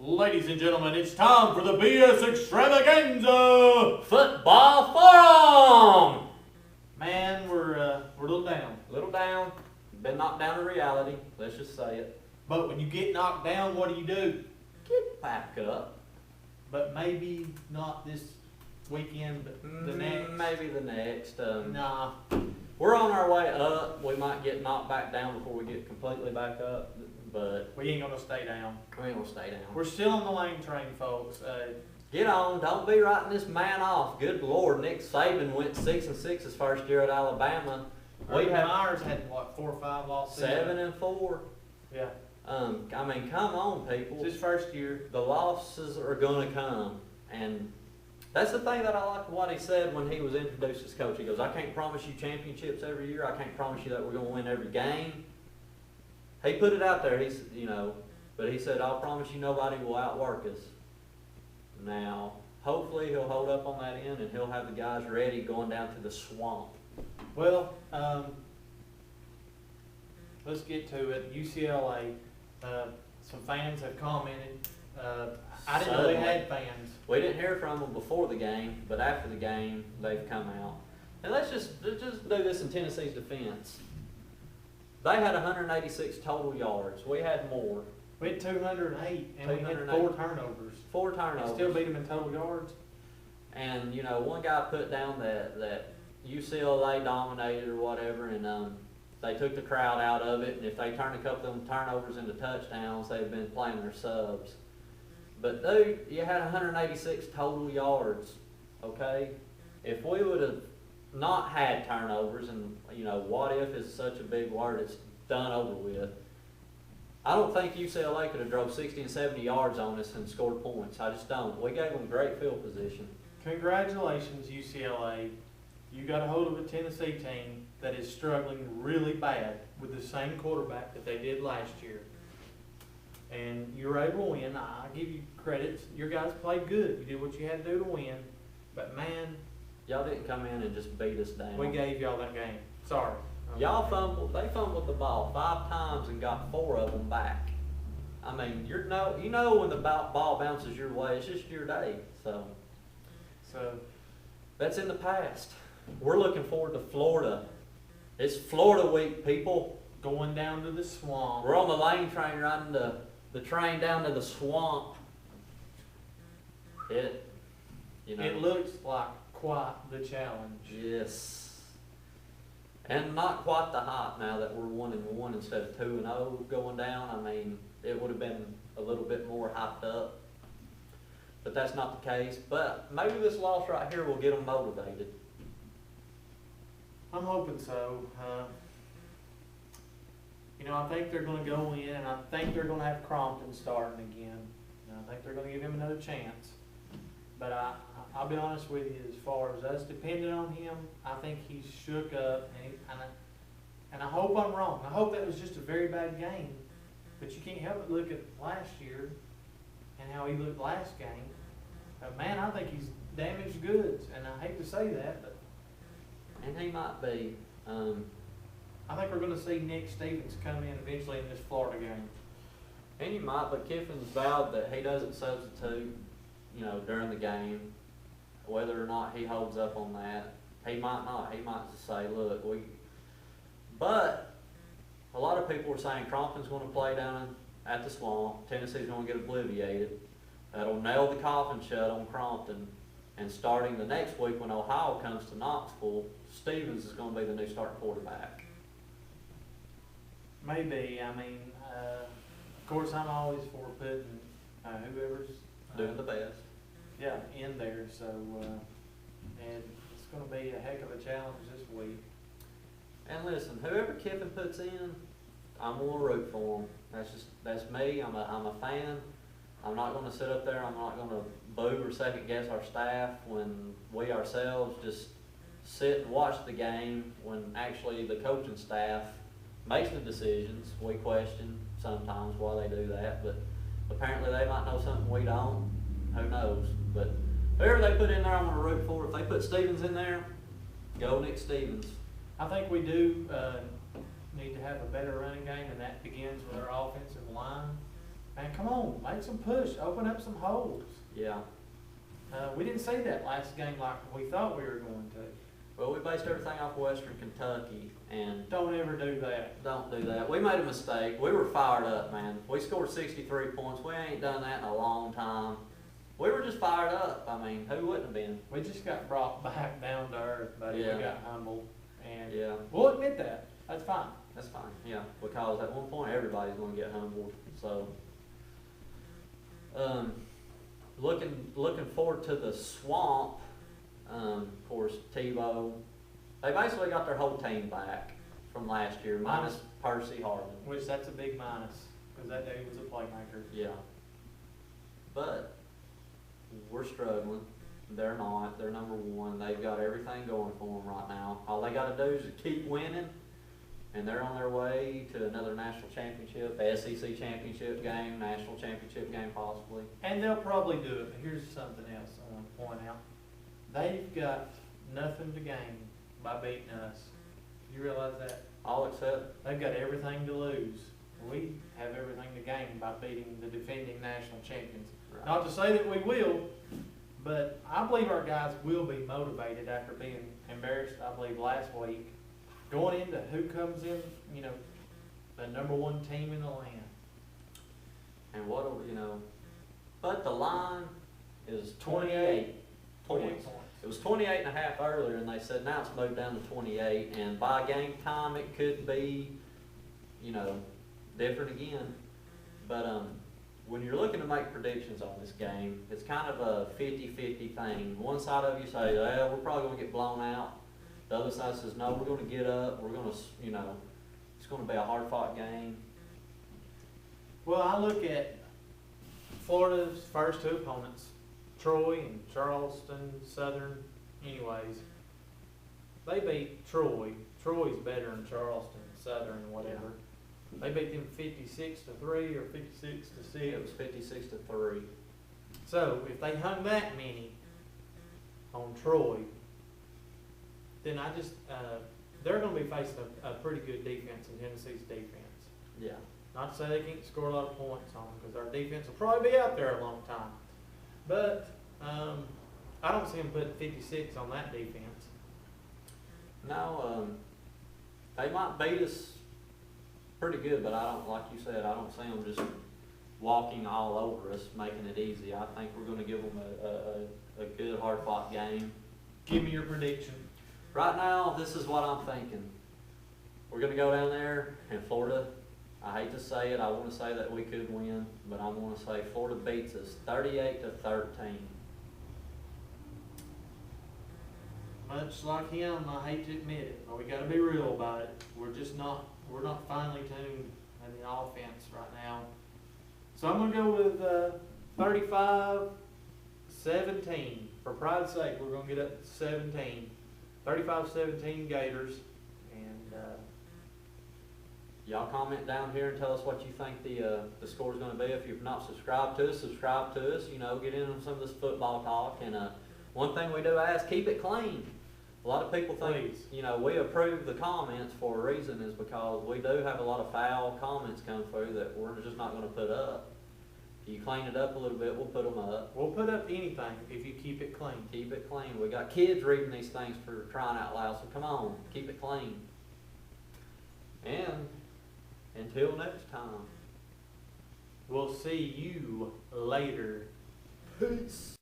Ladies and gentlemen, it's time for the BS Extravaganza! Football Forum! Man, we're a little down. Been knocked down to reality, let's just say it. But when you get knocked down, what do? Get back up. But maybe not this weekend, but the next. Maybe the next. Nah. We're on our way up. We might get knocked back down before we get completely back up, but We ain't gonna stay down. we ain't gonna stay down. We're still on the lane train, folks. Get on, don't be writing this man off. Good Lord, Nick Saban went 6-6 his first year at Alabama. Urban Myers had, what, 4 or 5 losses? 7-4. Yeah. I mean, come on, people. It's his first year. The losses are going to come. And that's the thing that I like what he said when he was introduced as coach. He goes, I can't promise you championships every year. I can't promise you that we're going to win every game. He put it out there, but he said, I'll promise you nobody will outwork us. Now, hopefully he'll hold up on that end and he'll have the guys ready going down to the swamp. Well, let's get to it. UCLA, some fans have commented. I didn't know they had fans. We didn't hear from them before the game, but after the game, they've come out. And let's just do this in Tennessee's defense. They had 186 total yards. We had more. We had 208, and we had 208. 4 turnovers. 4 turnovers. And still beat them in total yards. And, one guy put down that UCLA dominated or whatever, and they took the crowd out of it, and if they turned a couple of them turnovers into touchdowns, they've been playing their subs. But, dude, you had 186 total yards, okay? If we would have not had turnovers, and, what if is such a big word, it's done over with, I don't think UCLA could have drove 60 and 70 yards on us and scored points. I just don't. We gave them great field position. Congratulations, UCLA. You got a hold of a Tennessee team that is struggling really bad with the same quarterback that they did last year. And you were able to win. I give you credit. Your guys played good. You did what you had to do to win. But, man, Y'all didn't come in and just beat us down. we gave y'all that game. Sorry. Y'all they fumbled the ball 5 times and got 4 of them back. I mean, you know when the ball bounces your way, it's just your day. So that's in the past. We're looking forward to Florida. It's Florida week, people. Going down to the swamp. We're on the lane train riding the train down to the swamp. It looks like quite the challenge. Yes. And not quite the hype now that we're 1-1 instead of 2-0 going down. I mean, it would have been a little bit more hyped up. But that's not the case. But maybe this loss right here will get them motivated. I'm hoping so. I think they're going to go in, and I think they're going to have Crompton starting again. I think they're going to give him another chance. But I'll be honest with you, as far as us depending on him, I think he's shook up, and I hope I'm wrong. I hope that was just a very bad game. But you can't help but look at last year and how he looked last game. But man, I think he's damaged goods, and I hate to say that, but. And he might be. I think we're going to see Nick Stevens come in eventually in this Florida game. And he might, but Kiffin's vowed that he doesn't substitute, during the game. Whether or not he holds up on that, he might not. He might just say, look, But a lot of people are saying Crompton's going to play down at the swamp. Tennessee's going to get obliterated. That'll nail the coffin shut on Crompton. And starting the next week when Ohio comes to Knoxville, Stevens is going to be the new starting quarterback. Maybe. I mean, of course, I'm always for putting whoever's Doing the best. Yeah, in there. So, and it's going to be a heck of a challenge this week. And listen, whoever Kiffin puts in, I'm going to root for him. That's me. I'm a fan. I'm not going to sit up there. I'm not going to boo or second guess our staff when we ourselves just sit and watch the game when actually the coaching staff makes the decisions. We question sometimes why they do that, but apparently they might know something we don't. Who knows? But whoever they put in there, I'm going to root for. If they put Stevens in there, go Nick Stevens. I think we do need to have a better running game, and that begins with our offensive line. Man, come on, make some push, open up some holes. Yeah. We didn't see that last game like we thought we were going to. Well, we based everything off Western Kentucky, and Don't ever do that. don't do that. We made a mistake. We were fired up, man. We scored 63 points. We ain't done that in a long time. We were just fired up. I mean, who wouldn't have been? We just got brought back down to earth, buddy. Yeah. We got humbled, and Yeah, we'll admit that. That's fine. that's fine. Yeah, because at one point everybody's going to get humbled. So, looking forward to the swamp. Of course, Tebow. They basically got their whole team back from last year, minus Percy Harvin. Which that's a big minus, because that dude was a playmaker. Yeah. But we're struggling. They're not. They're number one. They've got everything going for them right now. All they got to do is keep winning, and they're on their way to another national championship, SEC championship game, national championship game possibly. And they'll probably do it, but here's something else I want to point out. They've got nothing to gain by beating us. You realize that? All except, They've got everything to lose. We have everything to gain by beating the defending national champions. right. Not to say that we will, but I believe our guys will be motivated after being embarrassed, I believe, last week, going into who comes in, you know, the number one team in the land. And what do but the line is 28 points. It was 28 and a half earlier, and they said now it's moved down to 28, and by game time it could be, different again. But when you're looking to make predictions on this game, it's kind of a 50-50 thing. One side of you say, well, we're probably going to get blown out. The other side says, no, we're going to get up. We're going to, it's going to be a hard-fought game. Well, I look at Florida's first two opponents, Troy and Charleston Southern. Anyways, they beat Troy. Troy's better than Charleston Southern, whatever. They beat them 56-3 or 56-6. It was 56-3. So if they hung that many on Troy, then they're going to be facing a pretty good defense in Tennessee's defense. Yeah. Not to say they can't score a lot of points on them, because our defense will probably be out there a long time. But I don't see them putting 56 on that defense. No, they might beat us pretty good, but I don't, like you said, I don't see them just walking all over us, making it easy. I think we're going to give them a good, hard-fought game. Give me your prediction. Right now, this is what I'm thinking. We're going to go down there, and Florida, I hate to say it, I want to say that we could win, but I'm going to say Florida beats us 38-13. Much like him, I hate to admit it, but we got to be real about it. We're not finely tuned in the offense right now. So I'm going to go with 35-17. For pride's sake, we're going to get up to 17. 35-17 Gators. And Y'all comment down here and tell us what you think the score is going to be. If you've not subscribed to us, subscribe to us. Get in on some of this football talk. And one thing we do ask, keep it clean. A lot of people think, we approve the comments for a reason, is because we do have a lot of foul comments come through that we're just not going to put up. If you clean it up a little bit, we'll put them up. We'll put up anything if you keep it clean. Keep it clean. We got kids reading these things for crying out loud, so come on, keep it clean. And until next time, We'll see you later. peace.